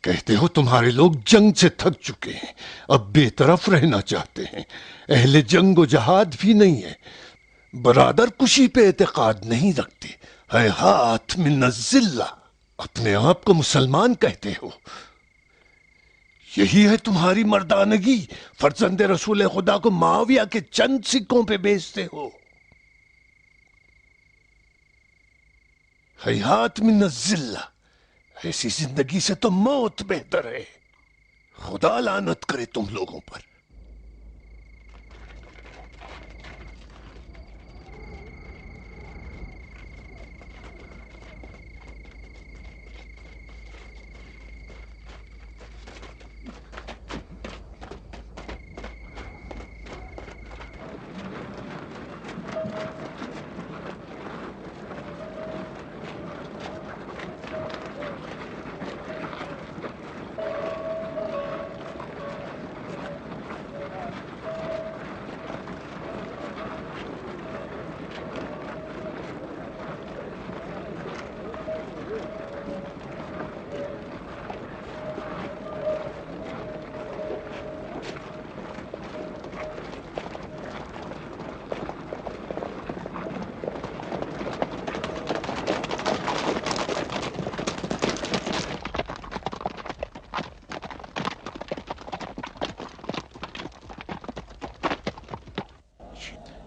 کہتے ہو تمہارے لوگ جنگ سے تھک چکے ہیں، اب بے طرف رہنا چاہتے ہیں، اہل جنگ و جہاد بھی نہیں ہے، برادر کشی پہ اعتقاد نہیں رکھتے، ہیہات من الذلہ، اپنے آپ کو مسلمان کہتے ہو، یہی ہے تمہاری مردانگی، فرزند رسول خدا کو معاویہ کے چند سکوں پہ بیچتے ہو، ہیہات من الذلہ، ایسی زندگی سے تو موت بہتر ہے، خدا لعنت کرے تم لوگوں پر۔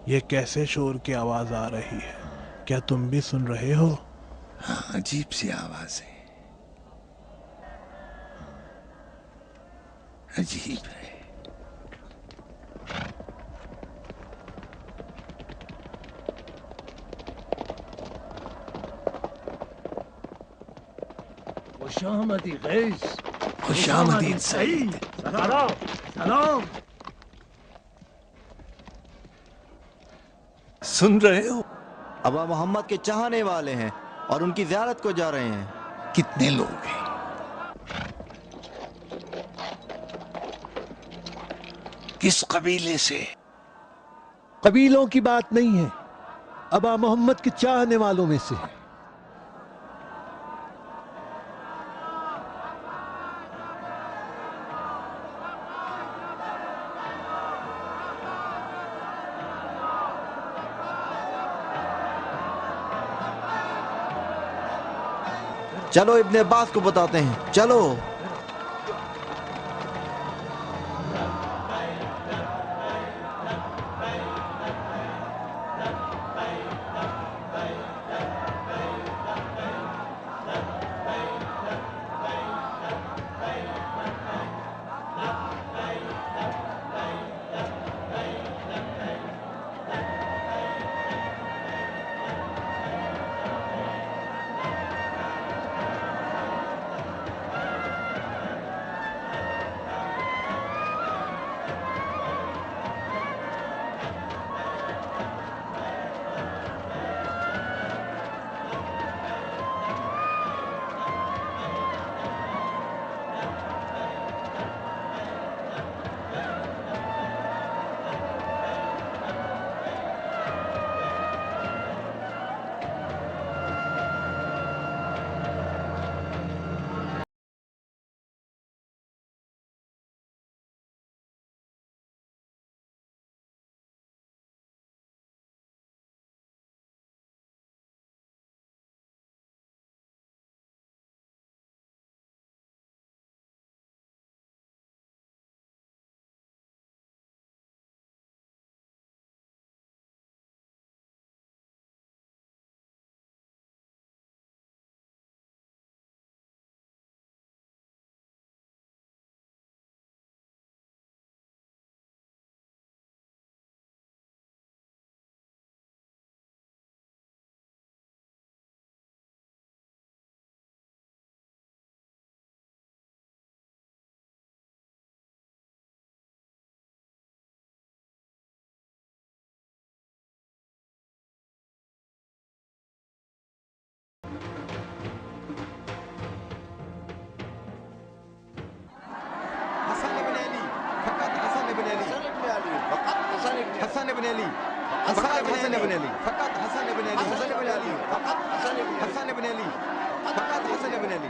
یہ کیسے شور کی آواز آ رہی ہے؟ کیا تم بھی سن رہے ہو؟ ہاں، عجیب سی آواز ہے، عجیب ہے۔ خوش آمدی قیس، خوش آمدید سعید۔ سلام سلام۔ سن رہے ہو؟ ابا محمد کے چاہنے والے ہیں اور ان کی زیارت کو جا رہے ہیں۔ کتنے لوگ ہیں؟ کس قبیلے سے؟ قبیلوں کی بات نہیں ہے، ابا محمد کے چاہنے والوں میں سے ہے۔ چلو ابن عباس کو بتاتے ہیں، چلو۔ حسن بن علی، فقط حسن بن علی، فقط حسن بن علی، حسن بن علی، فقط حسن بن علی، فقط حسن بن علی،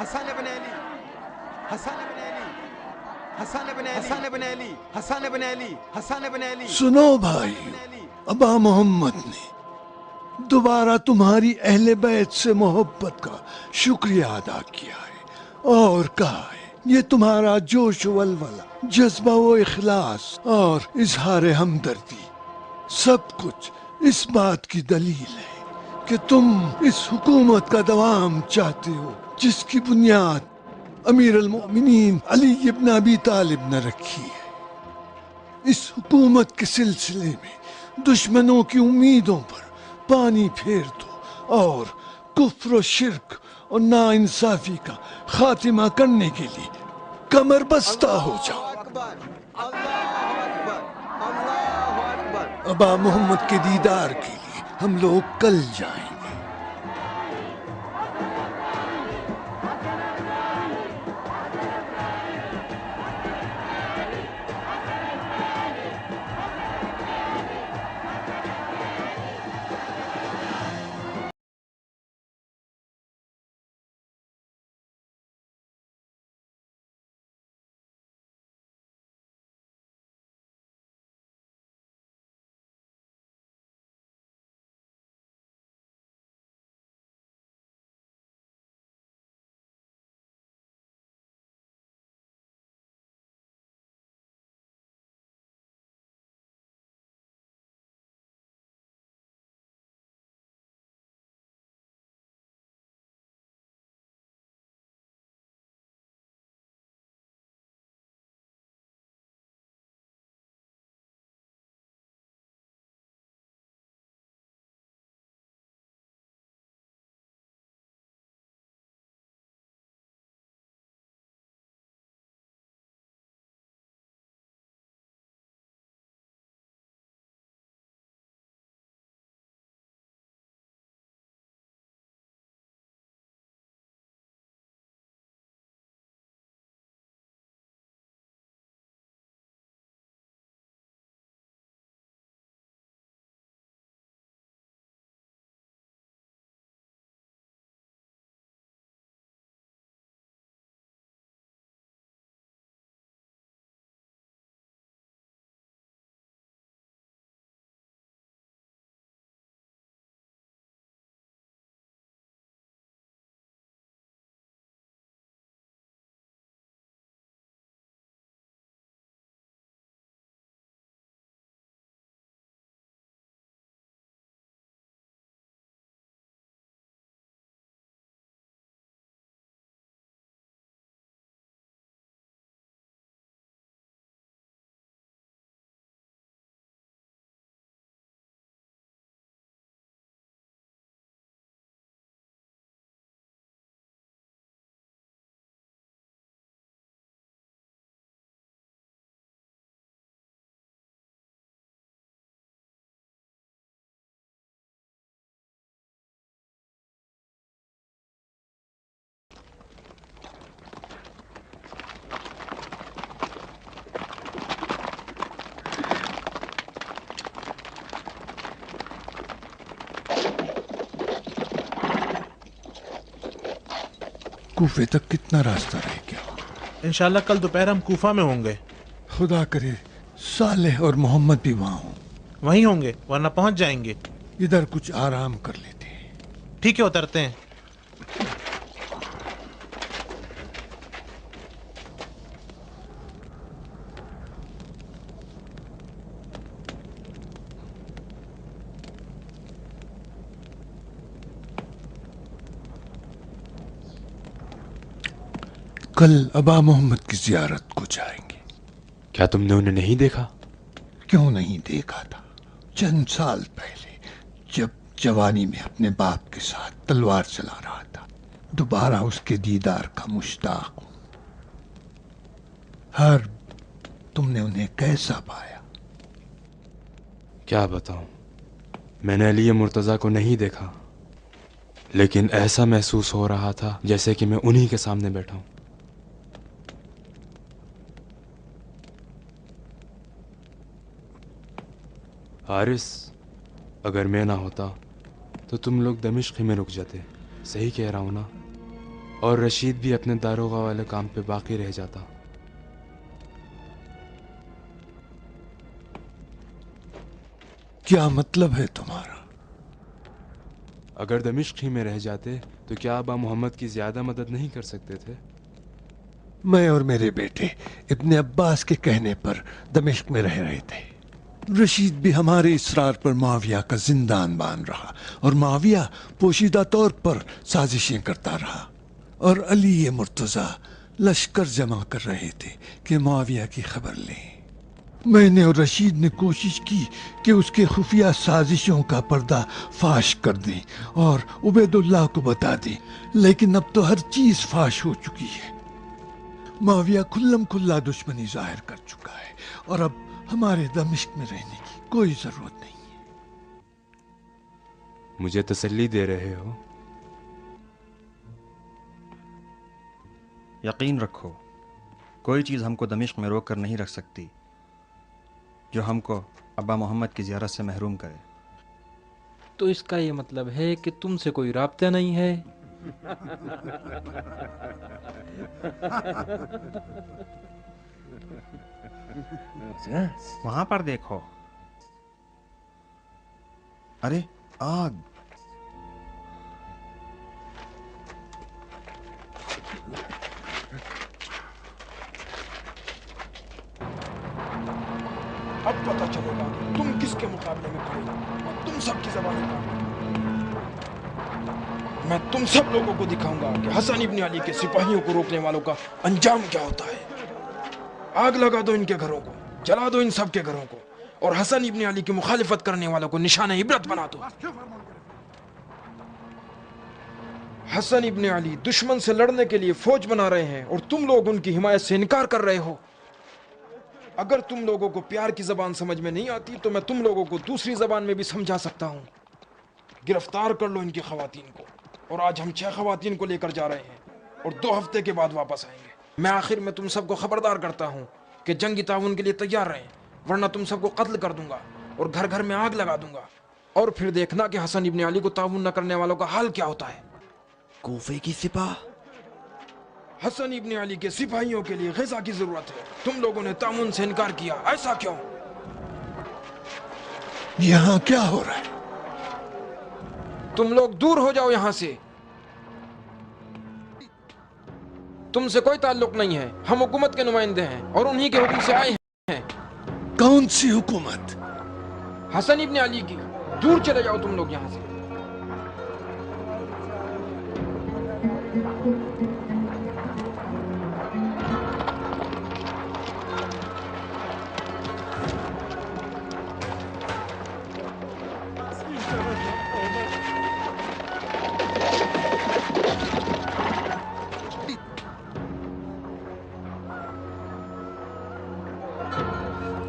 حسن بن علی حسن بن علی حسن بن علی حسن بن علی حسن بن علی حسن بن علی سنو بھائی، ابا محمد نے دوبارہ تمہاری اہل بیت سے محبت کا شکریہ ادا کیا ہے اور کہا ہے یہ تمہارا جوش و ولولہ، جذبہ و اخلاص اور اظہار ہمدردی سب کچھ اس بات کی دلیل ہے کہ تم اس حکومت کا دوام چاہتے ہو جس کی بنیاد امیر المؤمنین علی ابن ابی طالب نے رکھی ہے۔ اس حکومت کے سلسلے میں دشمنوں کی امیدوں پر پانی پھیر دو اور کفر و شرک اور ناانصافی کا خاتمہ کرنے کے لیے کمر بستہ ہو جاؤ۔ اکبر اللہ اکبر اللہ اکبر۔ ابا محمد کے دیدار کے لیے ہم لوگ کل جائیں گے۔ کوفے تک کتنا راستہ رہ گیا؟ انشاءاللہ کل دوپہر ہم کوفہ میں ہوں گے۔ خدا کرے صالح اور محمد بھی وہاں ہوں۔ وہیں ہوں گے ورنہ پہنچ جائیں گے۔ ادھر کچھ آرام کر لیتے ہیں۔ ٹھیک ہے اترتے ہیں۔ کل ابا محمد کی زیارت کو جائیں گے۔ کیا تم نے انہیں نہیں دیکھا؟ کیوں نہیں دیکھا تھا؟ چند سال پہلے جب جوانی میں اپنے باپ کے ساتھ تلوار چلا رہا تھا، دوبارہ اس کے دیدار کا مشتاق ہوں۔ ہر تم نے انہیں کیسا پایا؟ کیا بتاؤں، میں نے علی مرتضیٰ کو نہیں دیکھا، لیکن ایسا محسوس ہو رہا تھا جیسے کہ میں انہی کے سامنے بیٹھا ہوں۔ حارث، اگر میں نہ ہوتا تو تم لوگ دمشق ہی میں رک جاتے۔ صحیح کہہ رہا ہوں نا؟ اور رشید بھی اپنے داروغہ والے کام پہ باقی رہ جاتا۔ کیا مطلب ہے تمہارا؟ اگر دمشق ہی میں رہ جاتے تو کیا ابا محمد کی زیادہ مدد نہیں کر سکتے تھے؟ میں اور میرے بیٹے ابن عباس کے کہنے پر دمشق میں رہ رہے تھے۔ رشید بھی ہمارے اصرار پر معاویہ کا زندان بان رہا، اور معاویہ پوشیدہ طور پر سازشیں کرتا رہا، اور علی مرتضیٰ لشکر جمع کر رہے تھے کہ معاویہ کی خبر لیں۔ میں نے اور رشید نے کوشش کی کہ اس کے خفیہ سازشوں کا پردہ فاش کر دیں اور عبید اللہ کو بتا دیں، لیکن اب تو ہر چیز فاش ہو چکی ہے۔ معاویہ کھلم کھلا دشمنی ظاہر کر چکا ہے، اور اب ہمارے دمشق میں رہنے کی کوئی ضرورت نہیں ہے۔ مجھے تسلی دے رہے ہو؟ یقین رکھو، کوئی چیز ہم کو دمشق میں روک کر نہیں رکھ سکتی جو ہم کو ابا محمد کی زیارت سے محروم کرے۔ تو اس کا یہ مطلب ہے کہ تم سے کوئی رابطہ نہیں ہے؟ وہاں پر دیکھو، ارے آگ! اب پتہ چلے گا کہ تم کس کے مقابلے میں کھڑے ہو، اور تم سب کی زبانیں کاٹ دوں۔ میں تم سب لوگوں کو دکھاؤں گا کہ حسن ابن علی کے سپاہیوں کو روکنے والوں کا انجام کیا ہوتا ہے۔ آگ لگا دو ان کے گھروں کو، جلا دو ان سب کے گھروں کو، اور حسن ابن علی کی مخالفت کرنے والوں کو نشانہ عبرت بنا دو۔ حسن ابن علی دشمن سے لڑنے کے لیے فوج بنا رہے ہیں، اور تم لوگ ان کی حمایت سے انکار کر رہے ہو۔ اگر تم لوگوں کو پیار کی زبان سمجھ میں نہیں آتی تو میں تم لوگوں کو دوسری زبان میں بھی سمجھا سکتا ہوں۔ گرفتار کر لو ان کی خواتین کو، اور آج ہم 6 خواتین کو لے کر جا رہے ہیں، اور 2 ہفتے کے بعد واپس آئیں گے۔ میں آخر میں تم سب کو خبردار کرتا ہوں کہ جنگی تعاون کے لیے تیار رہیں، ورنہ تم سب کو قتل کر دوں گا اور گھر گھر میں آگ لگا دوں گا، اور پھر دیکھنا کہ حسن ابن علی کو تعاون نہ کرنے والوں کا حال کیا ہوتا ہے۔ کوفے کی سپاہ، حسن ابن علی کے سپاہیوں کے لیے غذا کی ضرورت ہے، تم لوگوں نے تعاون سے انکار کیا، ایسا کیوں؟ یہاں کیا ہو رہا ہے؟ تم لوگ دور ہو جاؤ یہاں سے، تم سے کوئی تعلق نہیں ہے۔ ہم حکومت کے نمائندے ہیں اور انہی کے حکم سے آئے ہیں۔ کون سی حکومت؟ حسن ابن علی کی۔ دور چلے جاؤ تم لوگ یہاں سے۔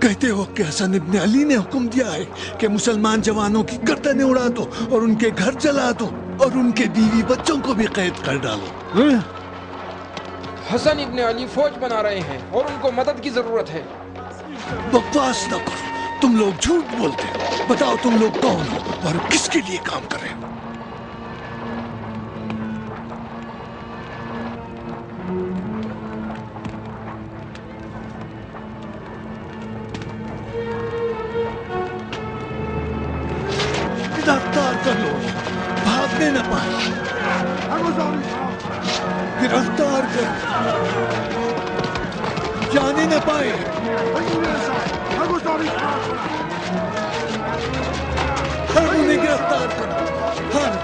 کہتے ہو کہ حسن ابن علی نے حکم دیا ہے کہ مسلمان جوانوں کی گردنیں اڑا دو اور ان کے گھر جلا دو اور ان کے بیوی بچوں کو بھی قید کر ڈالو۔ حسن ابن علی فوج بنا رہے ہیں اور ان کو مدد کی ضرورت ہے۔ بکواس نہ کرو، تم لوگ جھوٹ بولتے ہو۔ بتاؤ تم لوگ کون ہو اور کس کے لیے کام کر رہے ہو؟ گرفتار کر لو، بھاگنے نہ پائے، گرفتار کر، جانے نہ پائے۔ ہر انہیں گرفتار کرو، ہر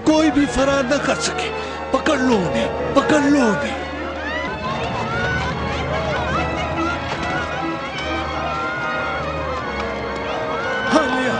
کوئی بھی فرار نہ کر سکے۔ پکڑ لو انہیں، پکڑ لو انہیں۔ ہاں لیا۔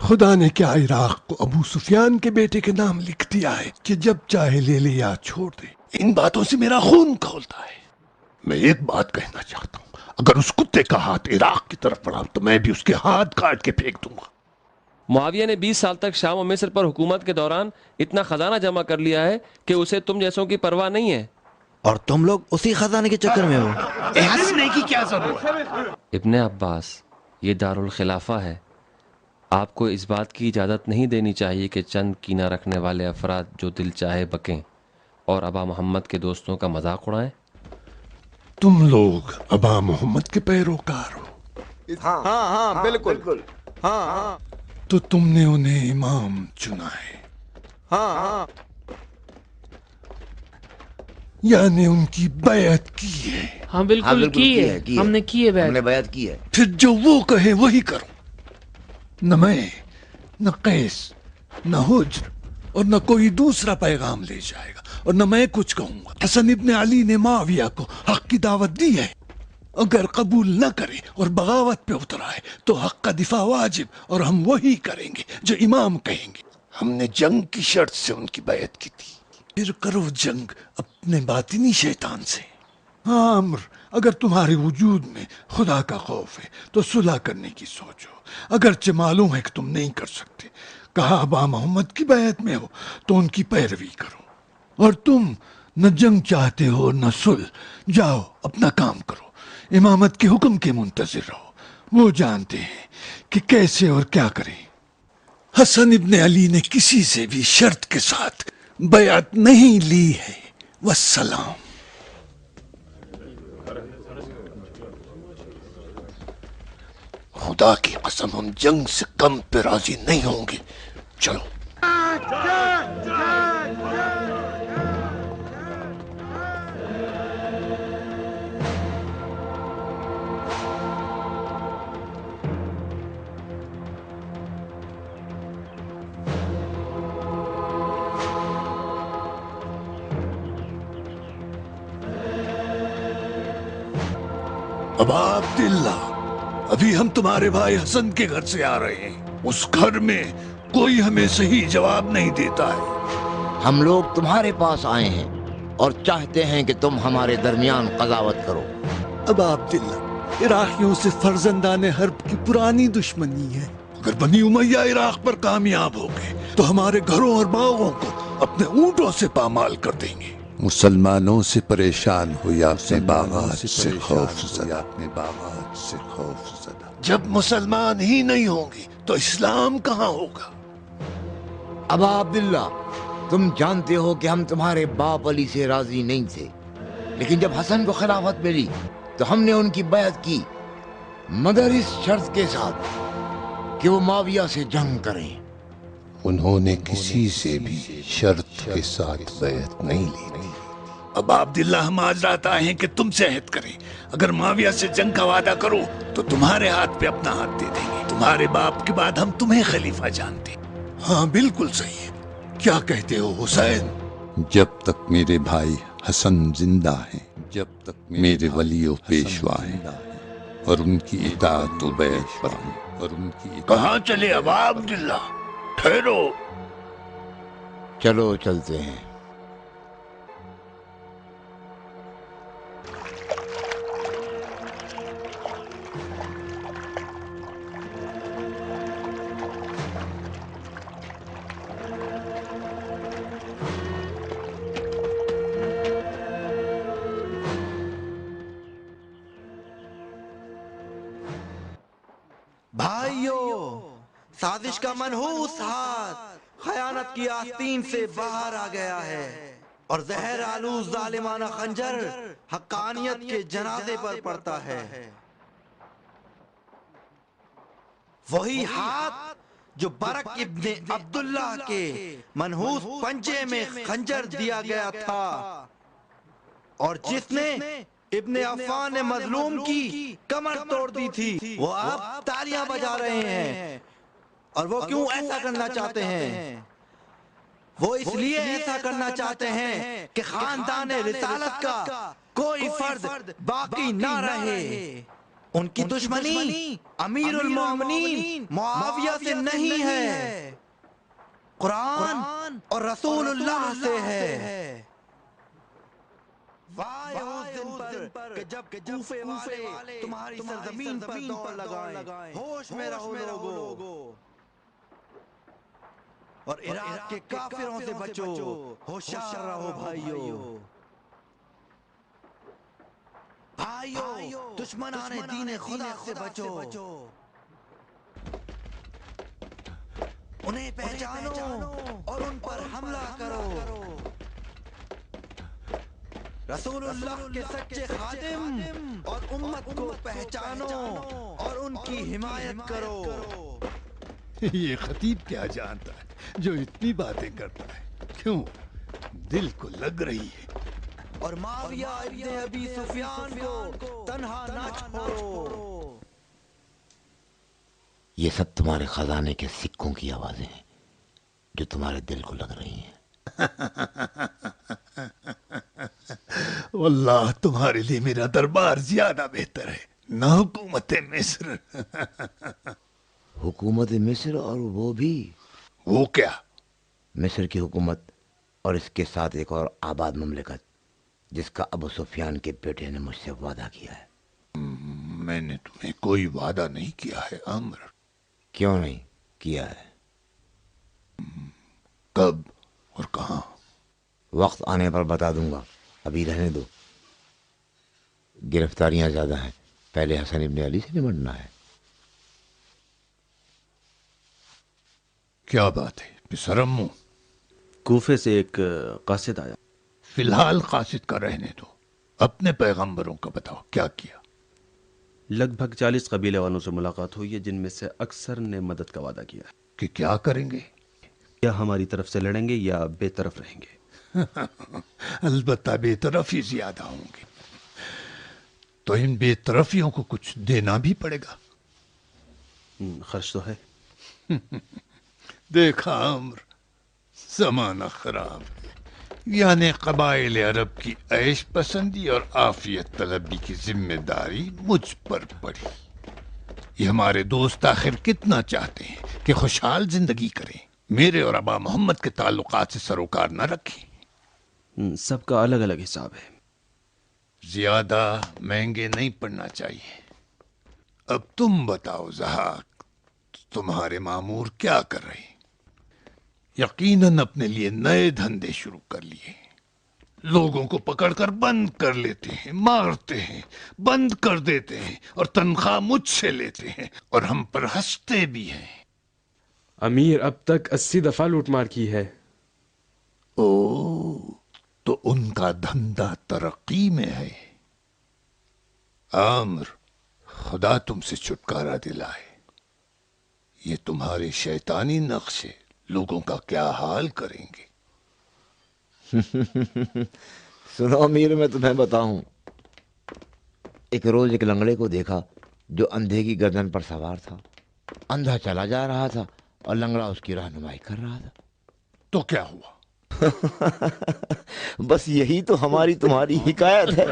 خدا نے کیا عراق کو ابو سفیان کے بیٹے کے نام لکھ دیا ہے کہ جب چاہے لے لے یا چھوڑ دے؟ ان باتوں سے میرا خون کھولتا ہے۔ میں ایک بات کہنا چاہتا ہوں، اگر اس کتے کا ہاتھ عراق کی طرف بڑھا تو میں بھی اس کے ہاتھ کاٹ کے پھینک دوں گا۔ معاویہ نے 20 سال تک شام و مصر پر حکومت کے دوران اتنا خزانہ جمع کر لیا ہے کہ اسے تم جیسوں کی پرواہ نہیں ہے، اور تم لوگ اسی خزانے کے چکر میں ہو۔ ہنسنے کی کیا ضرورت ہے؟ ابن عباس، یہ دارالخلافہ ہے، آپ کو اس بات کی اجازت نہیں دینی چاہیے کہ چند کینہ رکھنے والے افراد جو دل چاہے بکیں اور ابا محمد کے دوستوں کا مذاق اڑائیں۔ تم لوگ ابا محمد کے پیروکار ہو؟ ہاں ہاں بالکل، ہاں ہاں تو تم نے انہیں امام چنا ہے؟ ہاں ہاں، یعنی ان کی بیعت کی ہے؟ ہاں بالکل کی ہے، ہم نے کی ہے ہم نے بیعت کی ہے۔ پھر جو وہ کہے وہی کرو۔ نہ میں، نہ قیس، نہ حجر اور نہ کوئی دوسرا پیغام لے جائے گا، اور نہ میں کچھ کہوں گا۔ حسن ابن علی نے معاویہ کو حق کی دعوت دی ہے، اگر قبول نہ کرے اور بغاوت پہ اتر آئے تو حق کا دفاع واجب، اور ہم وہی کریں گے جو امام کہیں گے۔ ہم نے جنگ کی شرط سے ان کی بیعت کی تھی، پھر کرو جنگ اپنے باطنی شیطان سے۔ ہاں عمر، اگر تمہارے وجود میں خدا کا خوف ہے تو صلح کرنے کی سوچو، اگرچہ معلوم ہے کہ تم نہیں کر سکتے۔ کہا ابا محمد کی بیعت میں ہو تو ان کی پیروی کرو، اور تم نہ جنگ چاہتے ہو نہ صلح، جاؤ اپنا کام کرو، امامت کے حکم کے منتظر رہو، وہ جانتے ہیں کہ کیسے اور کیا کریں۔ حسن ابن علی نے کسی سے بھی شرط کے ساتھ بیعت نہیں لی ہے۔ والسلام۔ خدا کی قسم ہم جنگ سے کم پہ راضی نہیں ہوں گے۔ چلو۔ ابا عبداللہ، ابھی ہم تمہارے بھائی حسن کے گھر سے آ رہے ہیں، اس گھر میں کوئی ہمیں صحیح جواب نہیں دیتا ہے۔ ہم لوگ تمہارے پاس آئے ہیں اور چاہتے ہیں کہ تم ہمارے درمیان قضاوت کرو۔ ابا عبداللہ، عراقیوں سے فرزندان حرب کی پرانی دشمنی ہے، اگر بنی امیہ عراق پر کامیاب ہو گئے تو ہمارے گھروں اور باغوں کو اپنے اونٹوں سے پامال کر دیں گے۔ مسلمانوں سے پریشان ہو یا اپنے باغات سے خوف زدہ، جب مسلمان ہی نہیں ہوں گے تو اسلام کہاں ہوگا؟ ابا عبداللہ، تم جانتے ہو کہ ہم تمہارے باپ علی سے راضی نہیں تھے، لیکن جب حسن کو خلافت ملی تو ہم نے ان کی بیعت کی، مگر اس شرط کے ساتھ کہ وہ معاویہ سے جنگ کریں۔ انہوں نے کسی سے بھی شرط کے ساتھ بیعت نہیں لی تھی۔ ابا عبداللہ، ہم آج رات آئے ہیں کہ تم سے عہد کریں، اگر معاویہ سے جنگ کا وعدہ کرو تو تمہارے ہاتھ پہ اپنا ہاتھ دے دیں گے۔ تمہارے باپ کے بعد ہم تمہیں خلیفہ جانتے ہیں۔ ہاں بالکل صحیح ہے، کیا کہتے ہو حسین؟ جب تک میرے بھائی حسن زندہ ہیں، جب تک میرے ولی و پیشوا ہیں اور ان کی اطاعت و بیعت پر ہیں، اور ان کی کہاں چلے ابا عبداللہ؟ ٹھہرو۔ چلو چلتے ہیں۔ بھائیو، سازش کا منحوس ہاتھ خیانت کی آستین سے باہر آ گیا ہے، اور زہر آلود ظالمانہ خنجر حقانیت کے جنازے پر پڑتا ہے۔ وہی ہاتھ جو برق ابن عبداللہ کے منحوس پنجے میں خنجر دیا گیا تھا، اور جس نے ابن عفان مظلوم کی کمر توڑ دی تھی، وہ اب تالیاں بجا رہے ہیں۔ اور وہ کیوں ایسا کرنا چاہتے ہیں؟ وہ اس لیے ایسا کرنا چاہتے ہیں کہ خاندان رسالت کا کوئی فرد باقی نہ رہے۔ ان کی دشمنی امیر المومنین معاویہ سے نہیں ہے، قرآن اور رسول اللہ سے ہے۔ وائے اس دن پر کہ جب کوفے والے تمہاری سرزمین پر دوڑ لگائیں، ہوش میں رہو لوگو، اور عراق کے کافروں سے بچو، ہوشیار رہو بھائیو۔ بھائیو دشمنان دین خدا سے بچو، انہیں پہچانو اور ان پر حملہ کرو۔ رسول اللہ کے سچے خادم اور امت کو پہچانو اور ان کی حمایت کرو۔ یہ خطیب کیا جانتا ہے جو اتنی باتیں کرتا ہے؟ کیوں؟ دل کو لگ رہی ہے۔ اور معاویہ ابن ابی سفیان کو تنہا نہ چھوڑو۔ یہ سب تمہارے خزانے کے سکوں کی آوازیں ہیں جو تمہارے دل کو لگ رہی ہیں۔ واللہ تمہارے لیے میرا دربار زیادہ بہتر ہے، نہ حکومت مصر۔ حکومت مصر؟ اور وہ بھی؟ وہ کیا؟ مصر کی حکومت اور اس کے ساتھ ایک اور آباد مملکت جس کا ابو سفیان کے بیٹے نے مجھ سے وعدہ کیا ہے۔ میں نے تمہیں کوئی وعدہ نہیں کیا ہے عمر۔ کیوں نہیں کیا ہے؟ کب اور کہاں؟ وقت آنے پر بتا دوں گا، ابھی رہنے دو۔ گرفتاریاں زیادہ ہیں، پہلے حسن ابن علی سے نمٹنا ہے۔ کیا بات ہے پسرمو؟ کوفے سے ایک قاصد آیا۔ فی الحال قاصد کا رہنے دو، اپنے پیغمبروں کا بتاؤ کیا کیا۔ لگ بھگ 40 قبیلے والوں سے ملاقات ہوئی ہے، جن میں سے اکثر نے مدد کا وعدہ کیا ہے۔ کہ کیا کریں گے؟ یا ہماری طرف سے لڑیں گے یا بے طرف رہیں گے۔ البتہ بے طرف ہی زیادہ ہوں گے، تو ان بے طرفیوں کو کچھ دینا بھی پڑے گا۔ خرچ تو ہے۔ دیکھا عمر، زمانہ خراب ہے، یعنی قبائل عرب کی عیش پسندی اور عافیت طلبی کی ذمہ داری مجھ پر پڑی۔ یہ ہمارے دوست آخر کتنا چاہتے ہیں کہ خوشحال زندگی کریں، میرے اور ابا محمد کے تعلقات سے سروکار نہ رکھیں۔ سب کا الگ الگ حساب ہے۔ زیادہ مہنگے نہیں پڑنا چاہیے۔ اب تم بتاؤ زہاک، تمہارے مامور کیا کر رہے ہیں؟ یقیناً اپنے لیے نئے دھندے شروع کر لیے، لوگوں کو پکڑ کر بند کر لیتے ہیں، مارتے ہیں، بند کر دیتے ہیں، اور تنخواہ مجھ سے لیتے ہیں، اور ہم پر ہنستے بھی ہیں۔ امیر اب تک 80 دفعہ لوٹ مار کی ہے۔ او، تو ان کا دھندا ترقی میں ہے۔ عامر، خدا تم سے چھٹکارا دلائے، یہ تمہارے شیطانی نقشے لوگوں کا کیا حال کریں گے۔ سنو امیر، میں تمہیں بتاؤں، ایک روز ایک لنگڑے کو دیکھا جو اندھے کی گردن پر سوار تھا۔ اندھا چلا جا رہا تھا اور لنگڑا اس کی رہنمائی کر رہا تھا۔ تو کیا ہوا؟ بس یہی تو ہماری تمہاری حکایت ہے۔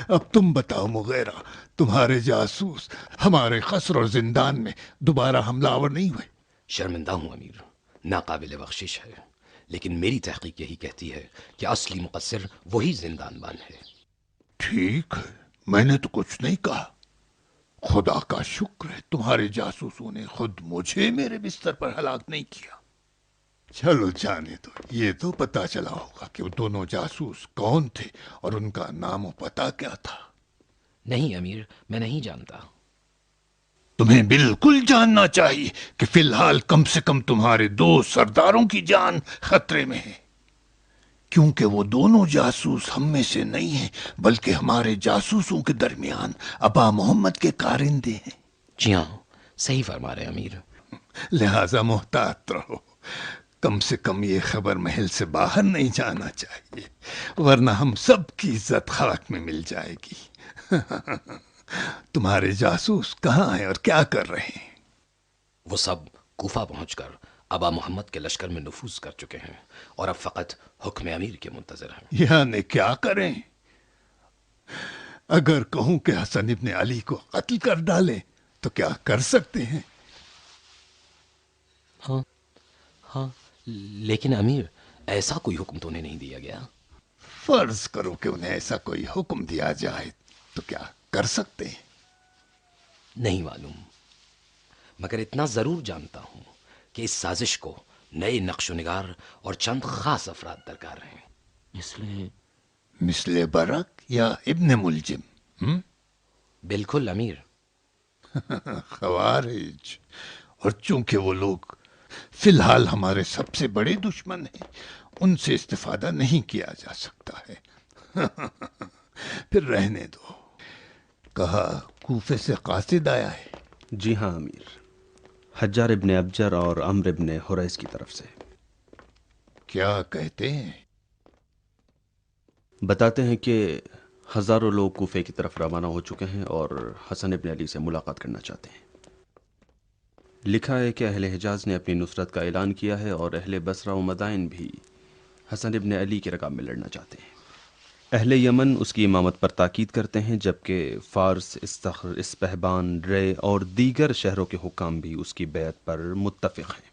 اب تم بتاؤ مغیرہ، تمہارے جاسوس ہمارے قصر اور زندان میں دوبارہ حملہ آور نہیں ہوئے؟ شرمندہ ہوں امیر، ناقابل بخشش ہے، لیکن میری تحقیق یہی کہتی ہے کہ اصلی مقصر وہی زندان بان ہے۔ ٹھیک ہے، میں نے تو کچھ نہیں کہا۔ خدا کا شکر ہے تمہارے جاسوسوں نے خود مجھے میرے بستر پر ہلاک نہیں کیا۔ چلو جانے دو، یہ تو پتا چلا ہوگا کہ وہ دونوں جاسوس کون تھے اور ان کا نام و پتہ کیا تھا۔ نہیں امیر، میں نہیں جانتا۔ تمہیں بالکل جاننا چاہیے کہ فی الحال کم سے کم تمہارے 2 سرداروں کی جان خطرے میں ہے، کیونکہ وہ دونوں جاسوس ہم میں سے نہیں ہیں بلکہ ہمارے جاسوسوں کے درمیان ابا محمد کے کارندے ہیں۔ جی ہاں، صحیح فرما رہے امیر۔ لہذا محتاط رہو، کم سے کم یہ خبر محل سے باہر نہیں جانا چاہیے، ورنہ ہم سب کی عزت خاک میں مل جائے گی۔ تمہارے جاسوس کہاں ہیں اور کیا کر رہے ہیں؟ وہ سب کوفہ پہنچ کر ابا محمد کے لشکر میں نفوذ کر چکے ہیں اور اب فقط حکم امیر کے منتظر ہیں۔ یعنی کیا کریں؟ اگر کہوں کہ حسن ابن علی کو قتل کر ڈالیں تو کیا کر سکتے ہیں؟ ہاں لیکن امیر ایسا کوئی حکم تو انہیں نہیں دیا گیا۔ فرض کرو کہ انہیں ایسا کوئی حکم دیا جائے تو کیا کر سکتے ہیں؟ نہیں معلوم، مگر اتنا ضرور جانتا ہوں کہ اس سازش کو نئے نقش و نگار اور چند خاص افراد درکار ہیں۔ مثل برق یا ابن ملجم؟ بالکل امیر۔ خوارج، اور چونکہ وہ لوگ فی الحال ہمارے سب سے بڑے دشمن ہیں، ان سے استفادہ نہیں کیا جا سکتا ہے۔ پھر رہنے دو۔ کہا کوفے سے قاصد آیا ہے؟ جی ہاں امیر، حجار ابن ابجر اور عمر ابن حریث کی طرف سے۔ کیا کہتے ہیں؟ بتاتے ہیں کہ ہزاروں لوگ کوفے کی طرف روانہ ہو چکے ہیں اور حسن ابن علی سے ملاقات کرنا چاہتے ہیں۔ لکھا ہے کہ اہل حجاز نے اپنی نصرت کا اعلان کیا ہے اور اہل بصرہ و مدائن بھی حسن ابن علی کے رکاب میں لڑنا چاہتے ہیں۔ اہل یمن اس کی امامت پر تاکید کرتے ہیں، جبکہ فارس، استخر، اسپہبان، رے اور دیگر شہروں کے حکام بھی اس کی بیعت پر متفق ہیں۔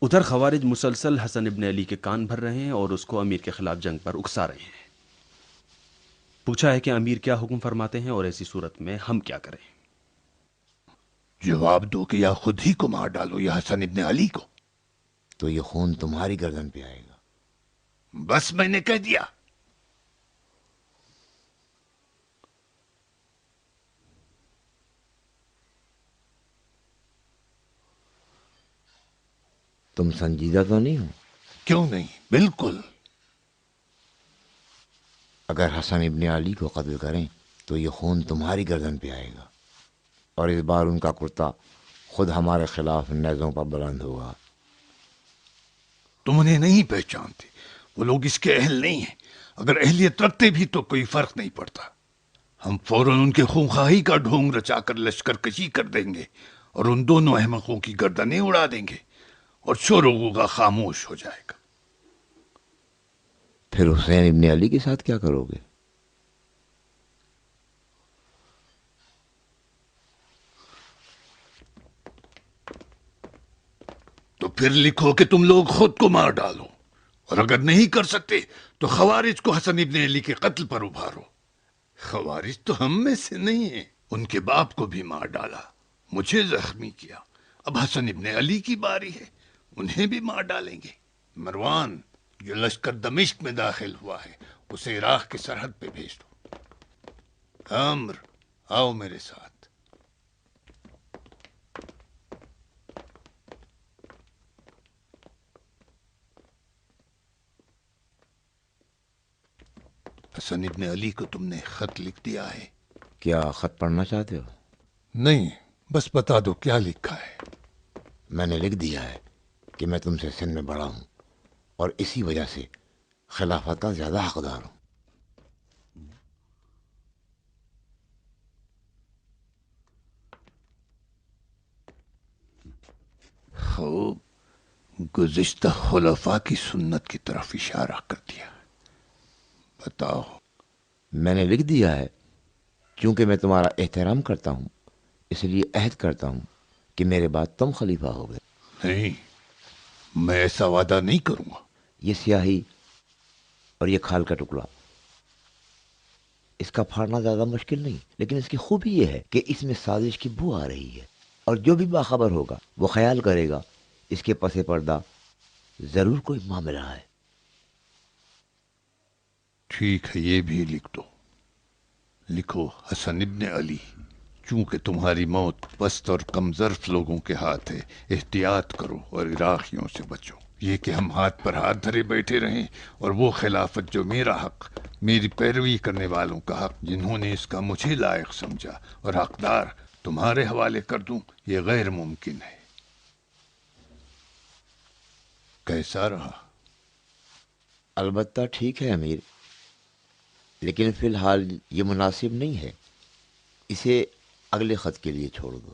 ادھر خوارج مسلسل حسن ابن علی کے کان بھر رہے ہیں اور اس کو امیر کے خلاف جنگ پر اکسا رہے ہیں۔ پوچھا ہے کہ امیر کیا حکم فرماتے ہیں اور ایسی صورت میں ہم کیا کریں؟ جواب دو کہ یا خود ہی کو مار ڈالو یا حسن ابن علی کو۔ تو یہ خون تمہاری گردن پہ آئے گا۔ بس میں نے کہہ دیا۔ تم سنجیدہ تو نہیں ہو؟ کیوں نہیں، بالکل۔ اگر حسن ابن علی کو قتل کریں تو یہ خون تمہاری گردن پہ آئے گا، اور اس بار ان کا کرتا خود ہمارے خلاف نیزوں پر بلند ہوگا۔ تم انہیں نہیں پہچانتے، وہ لوگ اس کے اہل نہیں ہیں۔ اگر اہلیت رکھتے بھی تو کوئی فرق نہیں پڑتا۔ ہم فوراً ان کے خونخواہی کا ڈھونگ رچا کر لشکر کشی کر دیں گے اور ان دونوں احمقوں کی گردنیں اڑا دیں گے اور شور و غوغا خاموش ہو جائے گا۔ پھر حسین ابن علی کے ساتھ کیا کرو گے؟ تو پھر لکھو کہ تم لوگ خود کو مار ڈالو، اور اگر نہیں کر سکتے تو خوارج کو حسن ابن علی کے قتل پر ابھارو۔ خوارج تو ہم میں سے نہیں ہیں، ان کے باپ کو بھی مار ڈالا، مجھے زخمی کیا، اب حسن ابن علی کی باری ہے، انہیں بھی مار ڈالیں گے۔ مروان، جو لشکر دمشق میں داخل ہوا ہے اسے عراق کی سرحد پہ بھیج دو۔ عمر، آؤ میرے ساتھ۔ حسن ابن علی کو تم نے خط لکھ دیا ہے؟ کیا خط پڑھنا چاہتے ہو؟ نہیں، بس بتا دو کیا لکھا ہے۔ میں نے لکھ دیا ہے کہ میں تم سے سن میں بڑا ہوں اور اسی وجہ سے خلافت کا زیادہ حقدار ہوں۔ خوب، گزشتہ خلفاء کی سنت کی طرف اشارہ کر دیا۔ بتاؤ۔ میں نے لکھ دیا ہے چونکہ میں تمہارا احترام کرتا ہوں، اس لیے عہد کرتا ہوں کہ میرے بعد تم خلیفہ ہو گئے۔ نہیں، میں ایسا وعدہ نہیں کروں گا۔ یہ سیاہی اور یہ کھال کا ٹکڑا، اس کا پھاڑنا زیادہ مشکل نہیں، لیکن اس کی خوبی یہ ہے کہ اس میں سازش کی بو آ رہی ہے، اور جو بھی باخبر ہوگا وہ خیال کرے گا اس کے پس پردہ ضرور کوئی معاملہ ہے۔ ٹھیک ہے، یہ بھی لکھ دو۔ لکھو حسن ابن علی، چونکہ تمہاری موت پست اور کم ظرف لوگوں کے ہاتھ ہے، احتیاط کرو اور عراقیوں سے بچو۔ یہ کہ ہم ہاتھ پر ہاتھ دھرے بیٹھے رہیں اور وہ خلافت جو میرا حق، میری پیروی کرنے والوں کا حق، جنہوں نے اس کا مجھے لائق سمجھا اور حقدار تمہارے حوالے کر دوں، یہ غیر ممکن ہے۔ کیسا رہا؟ البتہ ٹھیک ہے امیر، لیکن فی الحال یہ مناسب نہیں ہے، اسے اگلے خط کے لیے چھوڑ دو۔